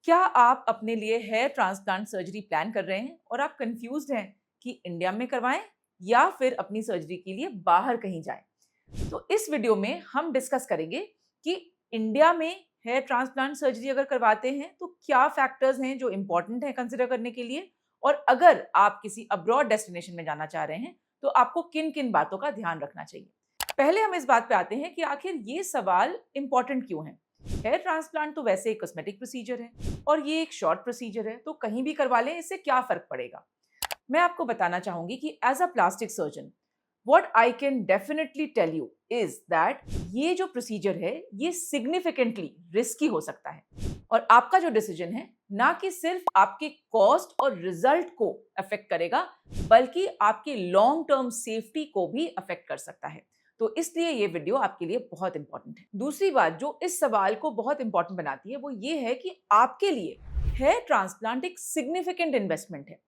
क्या आप अपने लिए हेयर ट्रांसप्लांट सर्जरी प्लान कर रहे हैं और आप कंफ्यूज्ड हैं कि इंडिया में करवाएं या फिर अपनी सर्जरी के लिए बाहर कहीं जाएं? तो इस वीडियो में हम डिस्कस करेंगे कि इंडिया में हेयर ट्रांसप्लांट सर्जरी अगर करवाते हैं तो क्या फैक्टर्स हैं जो इंपॉर्टेंट हैं कंसिडर करने के लिए, और अगर आप किसी अब्रॉड डेस्टिनेशन में जाना चाह रहे हैं तो आपको किन किन बातों का ध्यान रखना चाहिए। पहले हम इस बात पे आते हैं कि आखिर ये सवाल इंपॉर्टेंट क्यों है। हेयर ट्रांसप्लांट तो वैसे एक कॉस्मेटिक प्रोसीजर है और ये एक शॉर्ट प्रोसीजर है, तो कहीं भी करवा लें, इससे क्या फर्क पड़ेगा। मैं आपको बताना चाहूंगी कि as a plastic surgeon what I can definitely tell you is that ये जो प्रोसीजर है ये सिग्निफिकेंटली रिस्की हो सकता है, और आपका जो डिसीजन है ना कि सिर्फ आपके कॉस्ट और रिजल्ट को अफेक्ट करेगा बल्कि आपकी लॉन्ग टर्म सेफ्टी को भी अफेक्ट कर सकता है। तो इसलिए ये वीडियो आपके लिए बहुत इंपॉर्टेंट है। दूसरी बात जो इस सवाल को बहुत इंपॉर्टेंट बनाती है वो ये है कि आपके लिए हेयर ट्रांसप्लांट एक सिग्निफिकेंट इन्वेस्टमेंट है।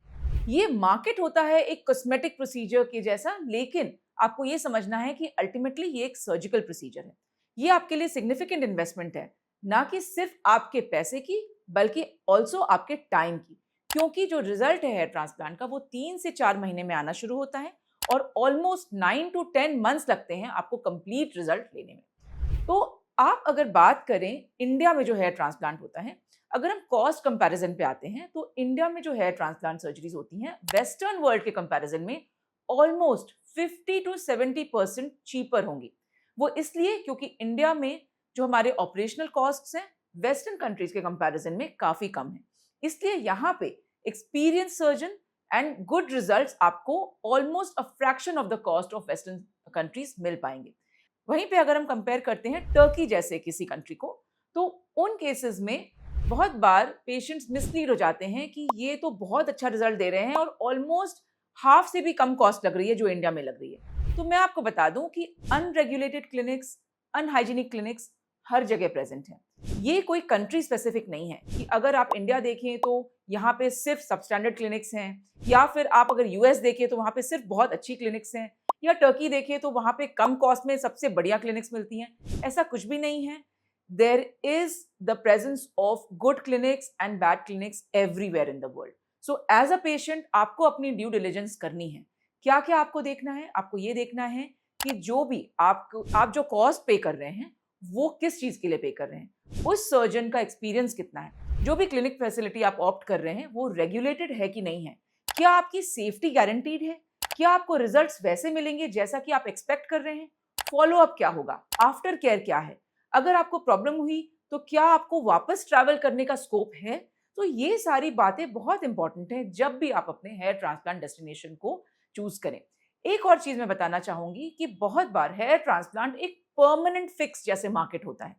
ये मार्केट होता है एक कॉस्मेटिक प्रोसीजर के जैसा, लेकिन आपको ये समझना है कि अल्टीमेटली ये एक सर्जिकल प्रोसीजर है। ये आपके लिए सिग्निफिकेंट इन्वेस्टमेंट है, ना कि सिर्फ आपके पैसे की बल्कि ऑल्सो आपके टाइम की, क्योंकि जो रिजल्ट है हेयर ट्रांसप्लांट का वो 3 से 4 महीने में आना शुरू होता है और ऑलमोस्ट 9 to 10 मंथ्स लगते हैं आपको कंप्लीट रिजल्ट लेने में। तो आप अगर बात करें इंडिया में जो हेयर ट्रांसप्लांट होता है, अगर हम कॉस्ट कंपैरिजन पे आते हैं तो इंडिया में जो हेयर ट्रांसप्लांट सर्जरीज होती हैं वेस्टर्न वर्ल्ड के कंपैरिजन में ऑलमोस्ट 50 to 70% चीपर होंगी। वो इसलिए क्योंकि इंडिया में जो हमारे ऑपरेशनल कॉस्ट्स हैं वेस्टर्न कंट्रीज के कंपैरिजन में काफी कम है। इसलिए यहाँ पे experience surgeon and good results आपको almost a fraction of the cost of western countries मिल पाएंगे। वहीं पे अगर हम कंपेयर करते हैं टर्की जैसे किसी कंट्री को, तो उन केसेस में बहुत बार पेशेंट्स मिसलीड हो जाते हैं कि ये तो बहुत अच्छा रिजल्ट दे रहे हैं और ऑलमोस्ट हाफ से भी कम कॉस्ट लग रही है जो इंडिया में लग रही है। तो मैं आपको बता दूं कि अनरेगुलेटेड क्लिनिक्स, अनहाइजीनिक क्लिनिक्स हर जगह प्रेजेंट हैं। ये कोई कंट्री स्पेसिफिक नहीं है कि अगर आप इंडिया देखें तो यहाँ पे सिर्फ सबस्टैंडर्ड क्लिनिक्स हैं, या फिर आप अगर यूएस देखें तो वहाँ पे सिर्फ बहुत अच्छी क्लिनिक्स हैं, या टर्की देखें तो वहाँ पे कम कॉस्ट में सबसे बढ़िया क्लिनिक्स मिलती हैं। ऐसा कुछ भी नहीं है। There is the presence of good clinics and bad clinics everywhere in the world. So as a patient आपको अपनी ड्यू डिलिजेंस करनी है। क्या क्या आपको देखना है? आपको ये देखना है कि जो भी आप जो कॉस्ट पे कर रहे हैं वो किस चीज के लिए पे कर रहे हैं, उस सर्जन का एक्सपीरियंस कितना है, जो भी क्लिनिक फैसिलिटी आप ऑप्ट कर रहे हैं वो रेगुलेटेड है कि नहीं है, क्या आपकी सेफ्टी गारंटीड है, क्या आपको रिजल्ट्स वैसे मिलेंगे जैसा कि आप एक्सपेक्ट कर रहे हैं, फॉलो अप क्या होगा, आफ्टर केयर क्या है, अगर आपको प्रॉब्लम हुई तो क्या आपको वापस ट्रैवल करने का स्कोप है। तो ये सारी बातें बहुत इंपॉर्टेंट है जब भी आप अपने हेयर ट्रांसप्लांट डेस्टिनेशन को चूज करें। एक और चीज मैं बताना चाहूंगी कि बहुत बार हेयर ट्रांसप्लांट एक परमानेंट फिक्स जैसे मार्केट होता है।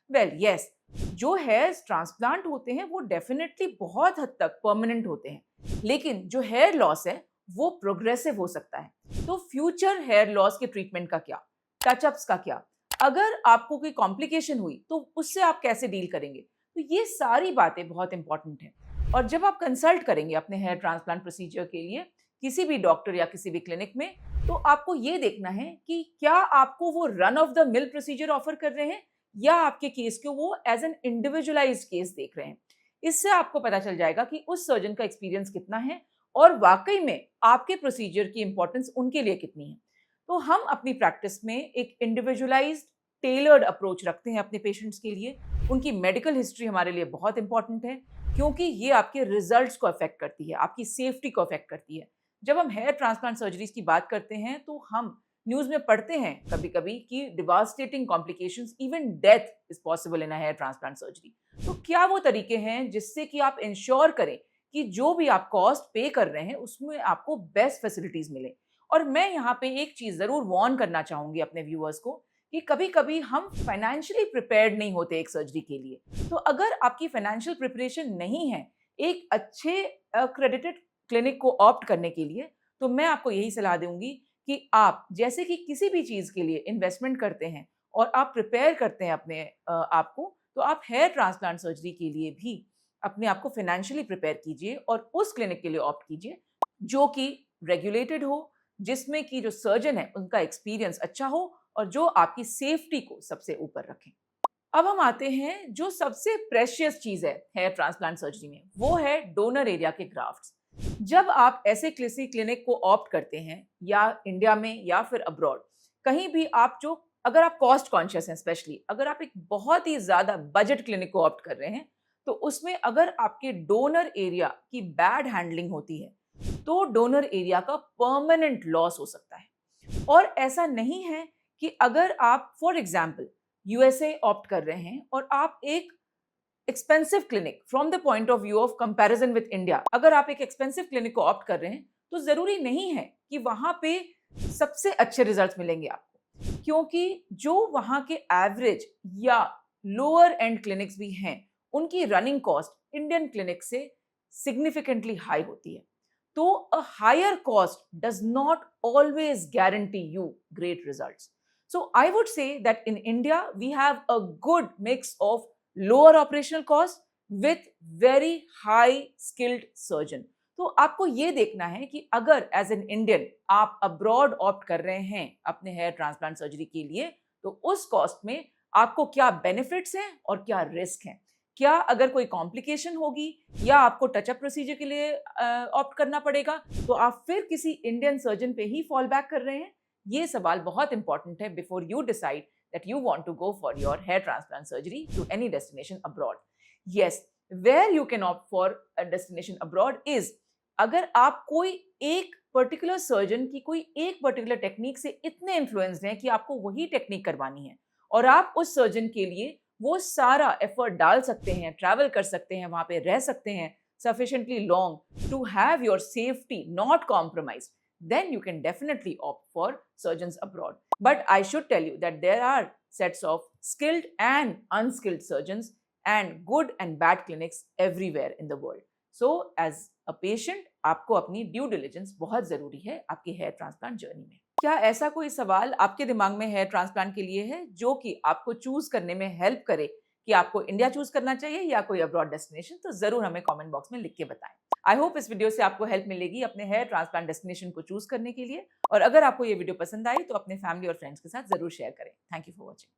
वेल यस, जो हेयर ट्रांसप्लांट होते हैं वो डेफिनेटली बहुत हद तक परमानेंट होते हैं, लेकिन जो हेयर लॉस है वो प्रोग्रेसिव हो सकता है। तो फ्यूचर हेयर लॉस के ट्रीटमेंट का क्या, टचअप्स का क्या, अगर आपको कोई कॉम्प्लिकेशन हुई तो उससे आप कैसे डील करेंगे, तो ये सारी बातें बहुत इंपॉर्टेंट हैं। और जब आप कंसल्ट करेंगे अपने हेयर ट्रांसप्लांट प्रोसीजर के लिए किसी भी डॉक्टर या किसी भी क्लिनिक में, तो आपको ये देखना है कि क्या आपको वो run of the mill procedure offer कर रहे हैं या आपके केस को वो एज एन इंडिविजुअलाइज्ड केस देख रहे हैं। इससे आपको पता चल जाएगा कि उस सर्जन का एक्सपीरियंस कितना है और वाकई में आपके प्रोसीजर की इंपॉर्टेंस उनके लिए कितनी है। तो हम अपनी प्रैक्टिस में एक इंडिविजुअलाइज्ड टेलर्ड अप्रोच रखते हैं अपने पेशेंट्स के लिए। उनकी मेडिकल हिस्ट्री हमारे लिए बहुत इंपॉर्टेंट है क्योंकि ये आपके रिजल्ट्स को अफेक्ट करती है, आपकी सेफ्टी को अफेक्ट करती है। जब हम हेयर ट्रांसप्लांट सर्जरीज की बात करते हैं तो हम न्यूज में पढ़ते हैं कभी कभी कि devastating complications, even death is possible in a hair transplant surgery. तो क्या वो तरीके हैं जिससे कि आप इंश्योर करें कि जो भी आप कॉस्ट पे कर रहे हैं उसमें आपको बेस्ट फैसिलिटीज मिले। और मैं यहाँ पे एक चीज जरूर वार्न करना चाहूंगी अपने व्यूअर्स को कि कभी कभी हम फाइनेंशियली प्रिपेयर्ड नहीं होते एक सर्जरी के लिए। तो अगर आपकी फाइनेंशियल प्रिपरेशन नहीं है एक अच्छे क्रेडिटेड क्लिनिक को ऑप्ट करने के लिए, तो मैं आपको यही सलाह दूंगी कि आप जैसे कि किसी भी चीज के लिए इन्वेस्टमेंट करते हैं और आप प्रिपेयर करते हैं अपने आप को, तो आप हेयर ट्रांसप्लांट सर्जरी के लिए भी अपने आप को फाइनेंशियली प्रिपेयर कीजिए और उस क्लिनिक के लिए ऑप्ट कीजिए जो कि रेगुलेटेड हो, जिसमें कि जो सर्जन है उनका एक्सपीरियंस अच्छा हो और जो आपकी सेफ्टी को सबसे ऊपर रखें। अब हम आते हैं जो सबसे प्रेशियस चीज है हेयर ट्रांसप्लांट सर्जरी में, वो है डोनर एरिया के ग्राफ्ट्स। जब आप ऐसे किसी क्लिनिक को ऑप्ट करते हैं, या इंडिया में या फिर अब्रॉड, कहीं भी आप जो, अगर आप कॉस्ट कॉन्शियस हैं, स्पेशली अगर आप एक बहुत ही ज्यादा बजट क्लिनिक को ऑप्ट कर रहे हैं, तो उसमें अगर आपके डोनर एरिया की बैड हैंडलिंग होती है तो डोनर एरिया का परमानेंट लॉस हो सकता है। और ऐसा नहीं है कि अगर आप फॉर एग्जाम्पल यूएसए ऑप्ट कर रहे हैं और आप एक expensive clinic, from the point of view of comparison with India, अगर आप एक एक्सपेंसिव क्लिनिक को ऑप्ट कर रहे हैं तो जरूरी नहीं है कि वहां पे सबसे अच्छे रिजल्ट्स मिलेंगे आपको, क्योंकि जो वहां के एवरेज या लोअर एंड क्लिनिक्स भी हैं, उनकी रनिंग कॉस्ट इंडियन क्लिनिक से सिग्निफिकेंटली हाई होती है। तो a higher cost does not always guarantee you great results. So I would say that in India, we have a good mix of lower operational cost with very high skilled surgeon. तो आपको ये देखना है कि अगर as an Indian आप abroad opt कर रहे हैं अपने हेयर ट्रांसप्लांट सर्जरी के लिए, तो उस कॉस्ट में आपको क्या बेनिफिट्स हैं और क्या रिस्क हैं। क्या अगर कोई कॉम्प्लिकेशन होगी या आपको टचअप प्रोसीजर के लिए ऑप्ट करना पड़ेगा, तो आप फिर किसी इंडियन सर्जन पे ही फॉल बैक कर रहे हैं। ये सवाल बहुत इंपॉर्टेंट है before you decide that you want to go for your hair transplant surgery to any destination abroad. Yes, where you can opt for a destination abroad is, अगर आप कोई एक पर्टिकुलर सर्जन की कोई एक पर्टिकुलर टेक्निक से इतने influenced हैं कि आपको वही टेक्निक करवानी है और आप उस सर्जन के लिए वो सारा एफर्ट डाल सकते हैं, ट्रैवल कर सकते हैं, वहां पे रह सकते हैं sufficiently long to have your safety not compromised, then you can definitely opt for surgeons abroad. But I should tell you that there are sets of skilled and unskilled surgeons and good and bad clinics everywhere in the world. So as a patient, आपको अपनी due diligence बहुत जरूरी है आपकी hair transplant journey में। क्या ऐसा कोई सवाल आपके दिमाग में हेयर ट्रांसप्लांट के लिए है जो कि आपको चूज करने में हेल्प करे कि आपको इंडिया चूज करना चाहिए या कोई अब्रॉड डेस्टिनेशन, तो जरूर हमें कमेंट बॉक्स में लिख के बताएं। आई होप इस वीडियो से आपको हेल्प मिलेगी अपने हेयर ट्रांसप्लांट डेस्टिनेशन को चूज करने के लिए। और अगर आपको ये वीडियो पसंद आई तो अपने फैमिली और फ्रेंड्स के साथ जरूर शेयर करें। Thank you for watching.